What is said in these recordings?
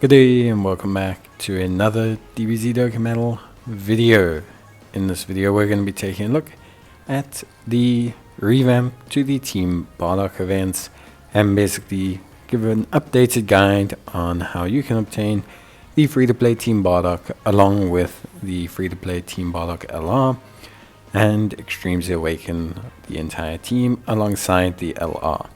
Good day and welcome back to another Dbz Dokkan video. In this video we're going to be taking a look at the revamp to the Team Bardock events and basically give an updated guide on how you can obtain the free-to-play Team Bardock along with the free-to-play Team Bardock LR and Extreme Z Awaken, the entire team alongside the LR.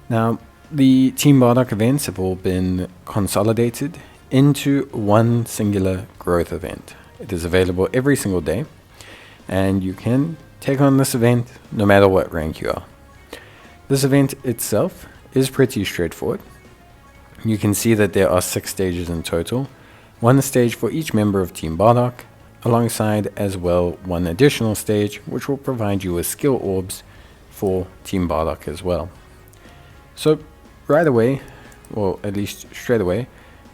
Now, the Team Bardock events have all been consolidated into one singular growth event. It is available every single day, and you can take on this event no matter what rank you are. This event itself is pretty straightforward. You can see that there are 6 stages in total, one stage for each member of Team Bardock, alongside as well one additional stage which will provide you with skill orbs for Team Bardock as well. So right away, or at least straight away,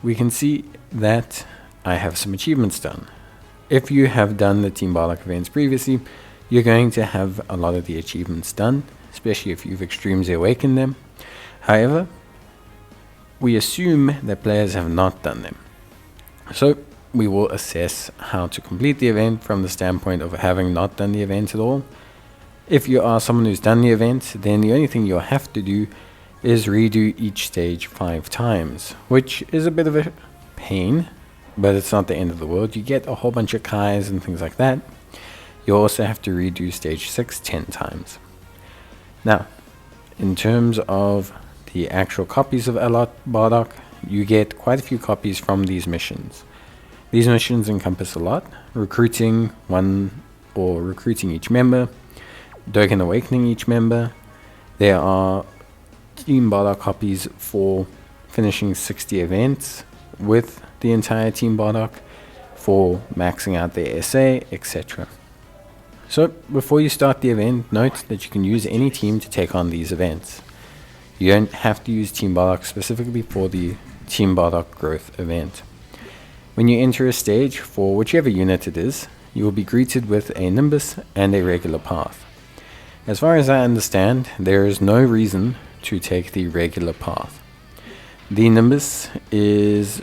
we can see that I have some achievements done. If you have done the Team Bardock events previously, you're going to have a lot of the achievements done, especially if you've Extreme Z Awakened them. However, we assume that players have not done them. So we will assess how to complete the event from the standpoint of having not done the event at all. If you are someone who's done the event, then the only thing you'll have to do is redo each stage 5 times, which is a bit of a pain, but it's not the end of the world. You get a whole bunch of Kais and things like that. You also have to redo stage 6 10 times. Now, in terms of the actual copies of Bardock, you get quite a few copies from these missions. These missions encompass a lot: recruiting each member, Dokkan Awakening each member. There are Team Bardock copies for finishing 60 events with the entire Team Bardock, for maxing out their SA, etc. So before you start the event, note that you can use any team to take on these events. You don't have to use Team Bardock specifically for the Team Bardock growth event. When you enter a stage for whichever unit it is, you will be greeted with a Nimbus and a regular path. As far as I understand, there is no reason to take the regular path. The Nimbus is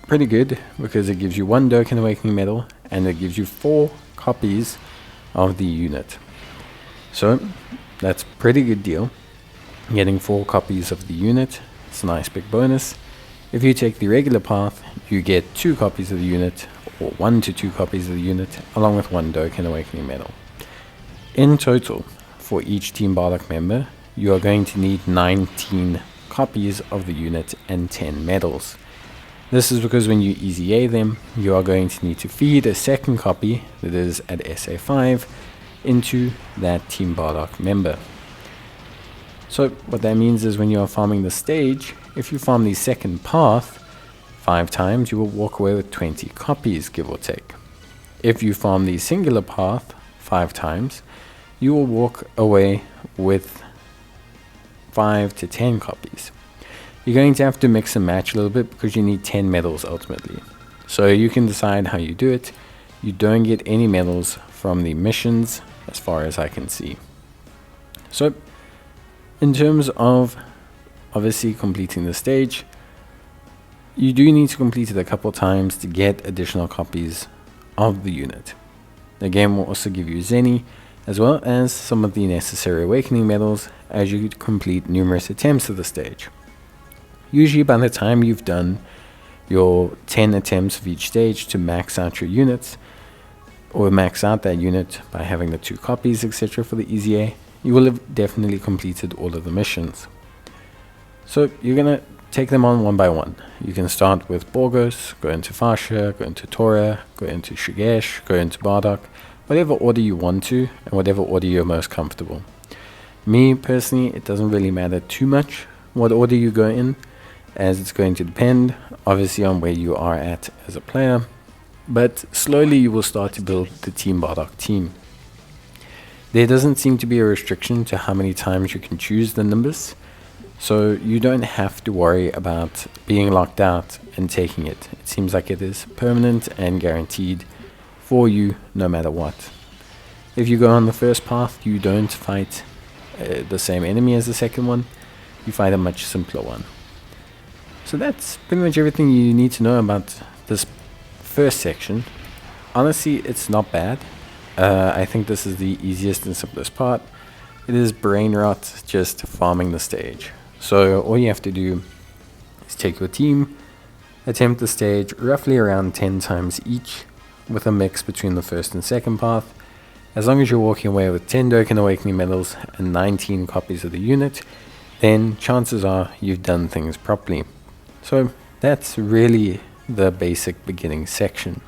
pretty good because it gives you 1 Dokkan Awakening medal and it gives you 4 copies of the unit. So that's a pretty good deal. Getting 4 copies of the unit, it's a nice big bonus. If you take the regular path, you get 2 copies of the unit, or 1 to 2 copies of the unit, along with 1 Dokkan Awakening medal. In total, for each Team Bardock member, you are going to need 19 copies of the unit and 10 medals. This is because when you EZA them, you are going to need to feed a second copy, that is at SA5, into that Team Bardock member. So what that means is when you are farming the stage, if you farm the second path 5 times, you will walk away with 20 copies, give or take. If you farm the singular path 5 times, you will walk away with 5 to 10 copies. You're going to have to mix and match a little bit because you need 10 medals ultimately. So you can decide how you do it. You don't get any medals from the missions as far as I can see. So in terms of obviously completing the stage, you do need to complete it a couple times to get additional copies of the unit. The game will also give you Zenny, as well as some of the necessary awakening medals as you complete numerous attempts of the stage. Usually by the time you've done your 10 attempts of each stage to max out your units, or max out that unit by having the 2 copies, etc. for the EZA, you will have definitely completed all of the missions. So you're going to take them on one by one. You can start with Borgos, go into Fasha, go into Tora, go into Shigesh, go into Bardock, whatever order you want to, and whatever order you're most comfortable. Me, personally, it doesn't really matter too much what order you go in, as it's going to depend, obviously, on where you are at as a player, but slowly you will start to build the Team Bardock team. There doesn't seem to be a restriction to how many times you can choose the Nimbus, so you don't have to worry about being locked out and taking it. It seems like it is permanent and guaranteed for you no matter what. If you go on the first path, you don't fight the same enemy as the second one, you find a much simpler one. So that's pretty much everything you need to know about this first section. Honestly, it's not bad. I think this is the easiest and simplest part. It is brain rot, just farming the stage. So all you have to do is take your team, attempt the stage roughly around 10 times each, with a mix between the first and second path. As long as you're walking away with 10 Dokkan Awakening medals and 19 copies of the unit, then chances are you've done things properly. So that's really the basic beginning section.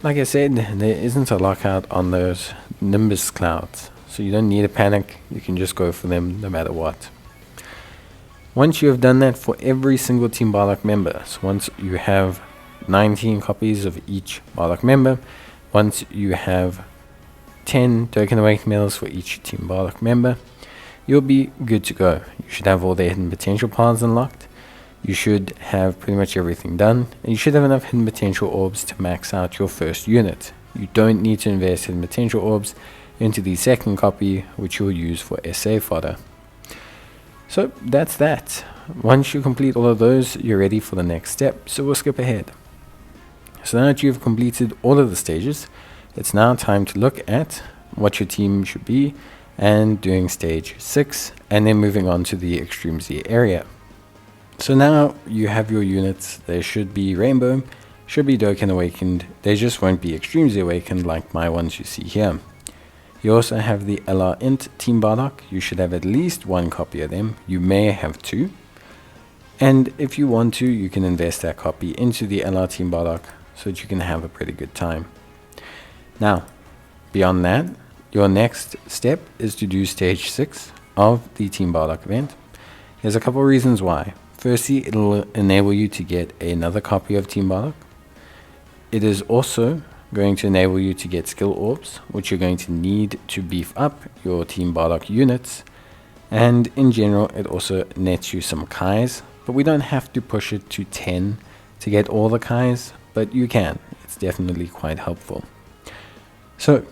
Like I said, there isn't a lockout on those Nimbus clouds, so you don't need to panic, you can just go for them no matter what. Once you have done that for every single Team Bardock member, so once you have 19 copies of each Bardock member, once you have 10 Dokkan Awakening medals for each Team Bardock member, you'll be good to go. You should have all the hidden potential paths unlocked. You should have pretty much everything done, and you should have enough hidden potential orbs to max out your first unit. You don't need to invest hidden potential orbs into the second copy, which you'll use for SA fodder. So that's that. Once you complete all of those, you're ready for the next step, so we'll skip ahead. So now that you've completed all of the stages, it's now time to look at what your team should be and doing stage 6, and then moving on to the Extreme Z area. So now you have your units. They should be Rainbow, should be Dokkan Awakened, they just won't be Extreme Z Awakened like my ones you see here. You also have the LR Int Team Bardock. You should have at least one copy of them, you may have 2. And if you want to, you can invest that copy into the LR Team Bardock so that you can have a pretty good time. Now, beyond that, your next step is to do stage 6 of the Team Bardock event. There's a couple of reasons why. Firstly, it'll enable you to get another copy of Team Bardock. It is also going to enable you to get skill orbs, which you're going to need to beef up your Team Bardock units. And in general, it also nets you some Kais, but we don't have to push it to 10 to get all the Kais, but you can. It's definitely quite helpful. So,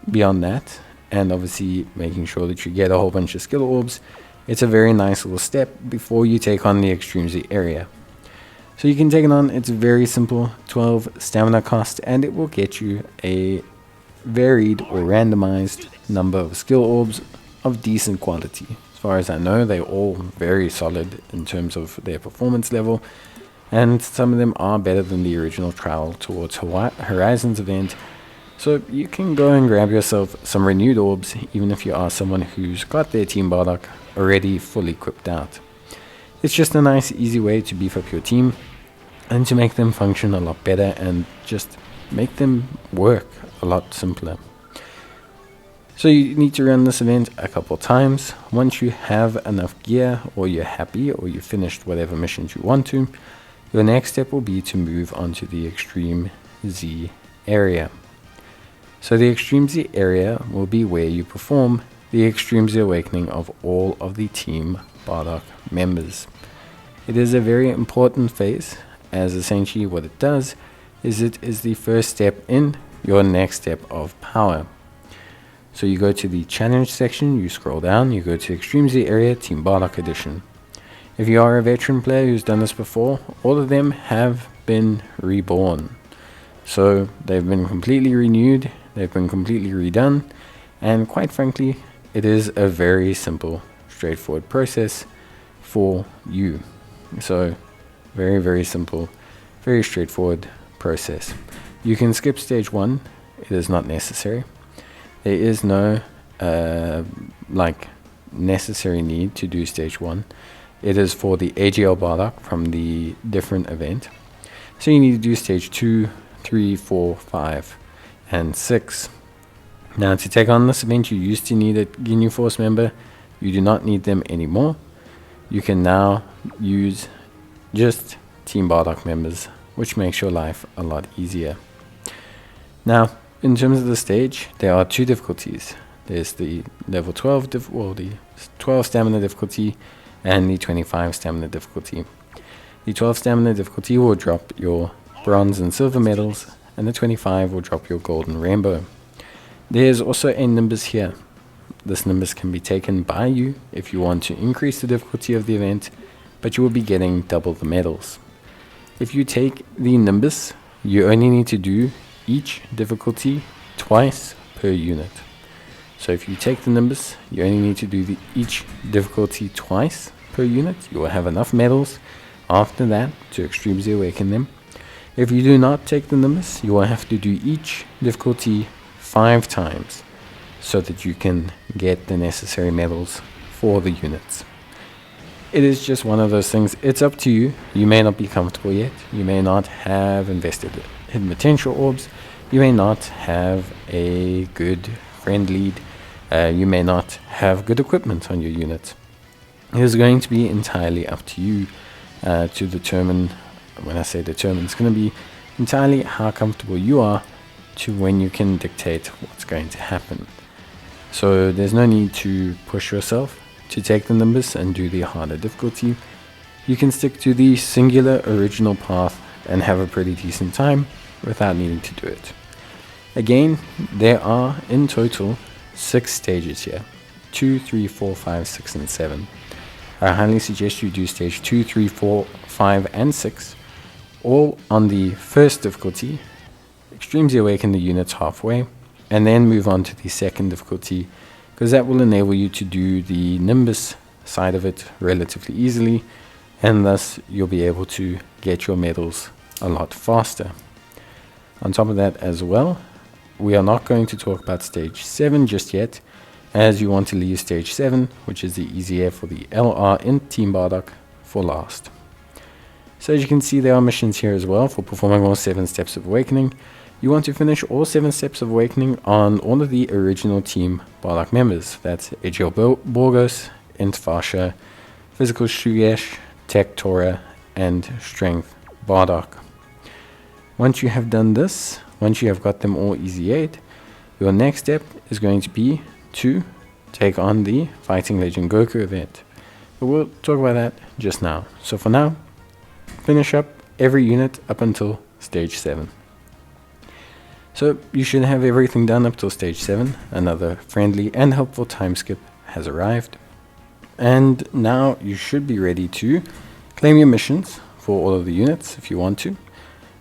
beyond that, and obviously making sure that you get a whole bunch of skill orbs, it's a very nice little step before you take on the Extreme Z area. So you can take it on, it's very simple, 12 stamina cost, and it will get you a varied or randomized number of skill orbs of decent quality. As far as I know, they're all very solid in terms of their performance level, and some of them are better than the original Trial Towards Horizons event. So you can go and grab yourself some renewed orbs, even if you are someone who's got their Team Bardock already fully equipped out. It's just a nice, easy way to beef up your team and to make them function a lot better and just make them work a lot simpler. So you need to run this event a couple times. Once you have enough gear, or you're happy, or you've finished whatever missions you want to, your next step will be to move on to the Extreme Z area. So the Extreme Z area will be where you perform the Extreme Z Awakening of all of the Team Bardock members. It is a very important phase, as essentially what it does is it is the first step in your next step of power. So you go to the challenge section, you scroll down, you go to Extreme Z area Team Bardock edition. If you are a veteran player who's done this before, all of them have been reborn. So they've been completely renewed, they've been completely redone, and quite frankly, it is a very simple, straightforward process for you. So very, very simple, very straightforward process. You can skip stage 1, it is not necessary. There is no necessary need to do stage 1. It is for the AGL Bardock from the different event. So you need to do stage 2, 3, 4, 5, and 6. Now to take on this event, you used to need a Ginyu Force member. You do not need them anymore. You can now use just Team Bardock members, which makes your life a lot easier. Now, in terms of the stage, there are 2 difficulties. There's the level 12, the 12 stamina difficulty, and the 25 stamina difficulty. The 12 stamina difficulty will drop your bronze and silver medals, and the 25 will drop your gold and rainbow. There's also a Nimbus here. This Nimbus can be taken by you if you want to increase the difficulty of the event, but you will be getting double the medals. If you take the Nimbus, you only need to do each difficulty twice per unit. So if you take the Nimbus, you only need to do each difficulty twice per unit. You will have enough medals after that to Extreme Z Awaken them. If you do not take the Nimbus, you will have to do each difficulty 5 times so that you can get the necessary medals for the units. It is just one of those things. It's up to you. You may not be comfortable yet. You may not have invested in potential orbs. You may not have a good friend lead. You may not have good equipment on your unit. It is going to be entirely up to you to determine. When I say determine, it's going to be entirely how comfortable you are to when you can dictate what's going to happen. So there's no need to push yourself to take the Nimbus and do the harder difficulty. You can stick to the singular original path and have a pretty decent time without needing to do it. Again, there are in total 6 stages here: 2, 3, 4, 5, 6, and 7. I highly suggest you do stage 2, 3, 4, 5, and 6, all on the first difficulty, Extreme Z Awaken the units halfway, and then move on to the second difficulty, because that will enable you to do the Nimbus side of it relatively easily, and thus you'll be able to get your medals a lot faster. On top of that as well, we are not going to talk about stage 7 just yet, as you want to leave stage 7, which is the easier for the LR in Team Bardock, for last. So as you can see, there are missions here as well for performing all 7 steps of awakening. You want to finish all 7 steps of awakening on all of the original Team Bardock members. That's Agile Borgos, Int Farsha, Physical Shugesh, Tech Tora, and Strength Bardock. Once you have done this, once you have got them all easy 8, your next step is going to be to take on the Fighting Legend Goku event. But we'll talk about that just now. So for now, finish up every unit up until stage 7. So you should have everything done up till stage 7. Another friendly and helpful time skip has arrived. And now you should be ready to claim your missions for all of the units if you want to.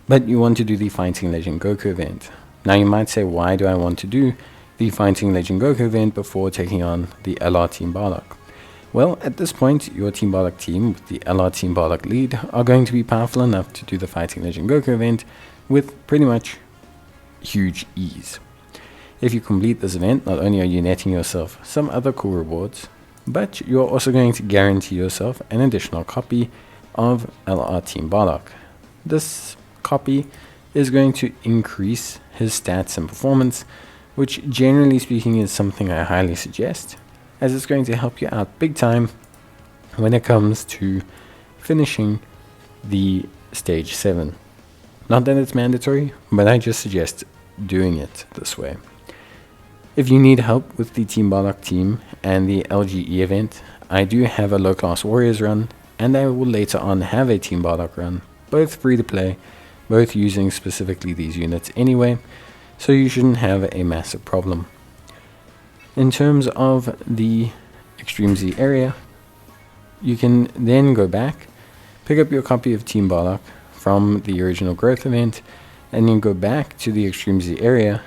But you want to do the Fighting Legend Goku event. Now you might say, why do I want to do the Fighting Legend Goku event before taking on the LR Team Bardock? Well, at this point, your Team Bardock team with the LR Team Bardock lead are going to be powerful enough to do the Fighting Legend Goku event with pretty much huge ease. If you complete this event, not only are you netting yourself some other cool rewards, but you're also going to guarantee yourself an additional copy of LR Team Bardock. This copy is going to increase his stats and performance, which generally speaking is something I highly suggest, as it's going to help you out big time when it comes to finishing the stage 7. Not that it's mandatory, but I just suggest doing it this way. If you need help with the Team Bardock team and the LGE event, I do have a Low Class Warriors run, and I will later on have a Team Bardock run, both free to play, both using specifically these units anyway, so you shouldn't have a massive problem. In terms of the Extreme Z area, you can then go back, pick up your copy of Team Bardock from the original growth event, and then go back to the Extreme Z area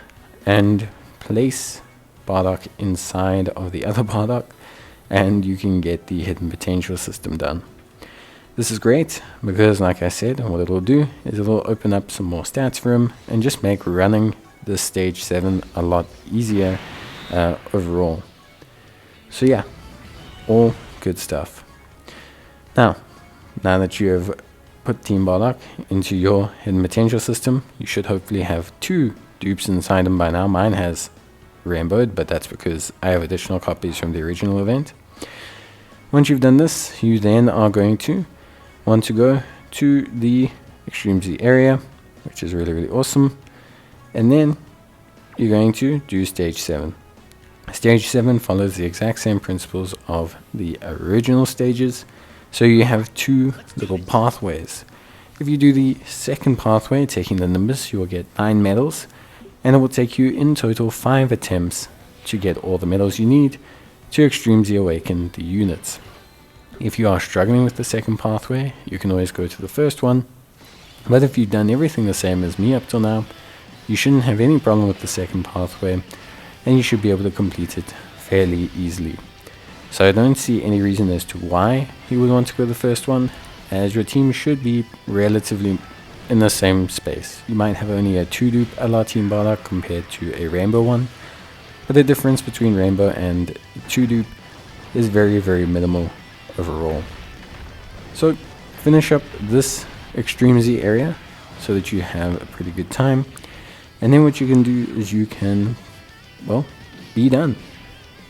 and place Bardock inside of the other Bardock, and you can get the hidden potential system done. This is great because, like I said, what it'll do is it'll open up some more stats for him and just make running this stage 7 a lot easier overall. So yeah, all good stuff. Now that you have put Team Bardock into your hidden potential system, you should hopefully have 2 dupes inside him by now. Mine has rainbowed, but that's because I have additional copies from the original event. Once you've done this, you then are going to want to go to the Extreme Z area, which is really awesome, and then you're going to do stage 7. Stage 7 follows the exact same principles of the original stages, so you have 2 little pathways. If you do the second pathway, taking the Nimbus, you will get 9 medals, and it will take you in total 5 attempts to get all the medals you need to Extreme Z Awaken the units. If you are struggling with the second pathway, you can always go to the first one. But if you've done everything the same as me up till now, you shouldn't have any problem with the second pathway, and you should be able to complete it fairly easily. So I don't see any reason as to why you would want to go the first one, as your team should be relatively in the same space. You might have only a 2-dupe LR Team Bardock compared to a Rainbow one, but the difference between Rainbow and 2-dupe is very, very minimal overall. So finish up this Extreme Z area so that you have a pretty good time, and then what you can do is you can, well, be done.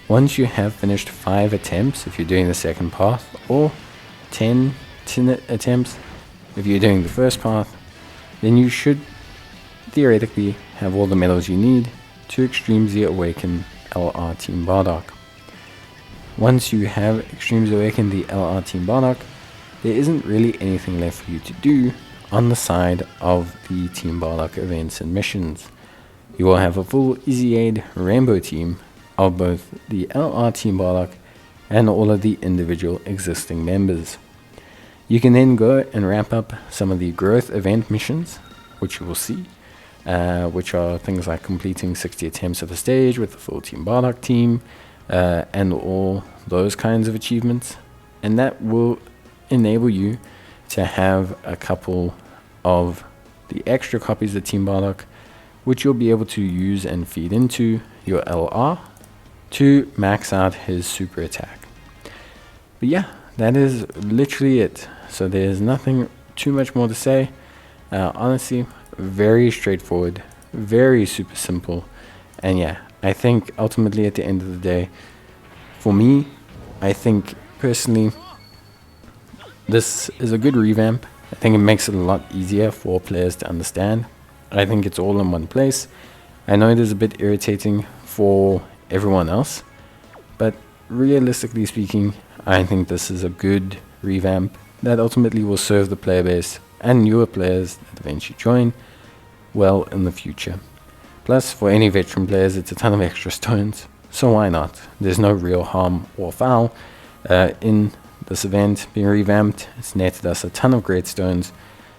Once you have finished 5 attempts if you're doing the second path, or 10 attempts if you're doing the first path, then you should theoretically have all the medals you need to Extreme Z Awaken LR Team Bardock. Once you have Extreme Z Awaken the LR Team Bardock, there isn't really anything left for you to do on the side of the Team Bardock events and missions. You will have a full Easy Aid Rainbow team of both the LR Team Bardock and all of the individual existing members. You can then go and wrap up some of the growth event missions, which you will see, which are things like completing 60 attempts of a stage with the full Team Bardock team, and all those kinds of achievements, and that will enable you to have a couple of the extra copies of Team Bardock, which you'll be able to use and feed into your LR to max out his super attack. But yeah, that is literally it. So there's nothing too much more to say. Honestly, very straightforward, very super simple, and yeah, I think ultimately at the end of the day, for me, I think personally this is a good revamp. I think it makes it a lot easier for players to understand. I think it's all in one place. I know it is a bit irritating for everyone else, but realistically speaking, I think this is a good revamp that ultimately will serve the player base and newer players that eventually join well in the future. Plus, for any veteran players, it's a ton of extra stones, so why not? There's no real harm or foul in this event being revamped. It's netted us a ton of great stones,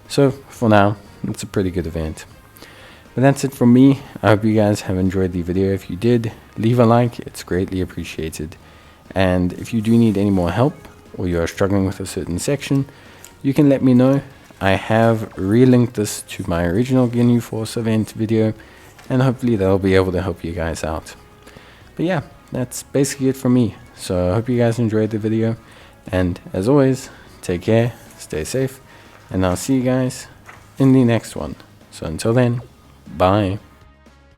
so for now, it's a pretty good event. But that's it from me. I hope you guys have enjoyed the video. If you did, leave a like, it's greatly appreciated. And if you do need any more help, or you are struggling with a certain section, you can let me know. I have relinked this to my original GNU Force event video, and hopefully that'll be able to help you guys out. But yeah, that's basically it from me. So I hope you guys enjoyed the video, and as always, take care, stay safe, and I'll see you guys in the next one. So until then, bye.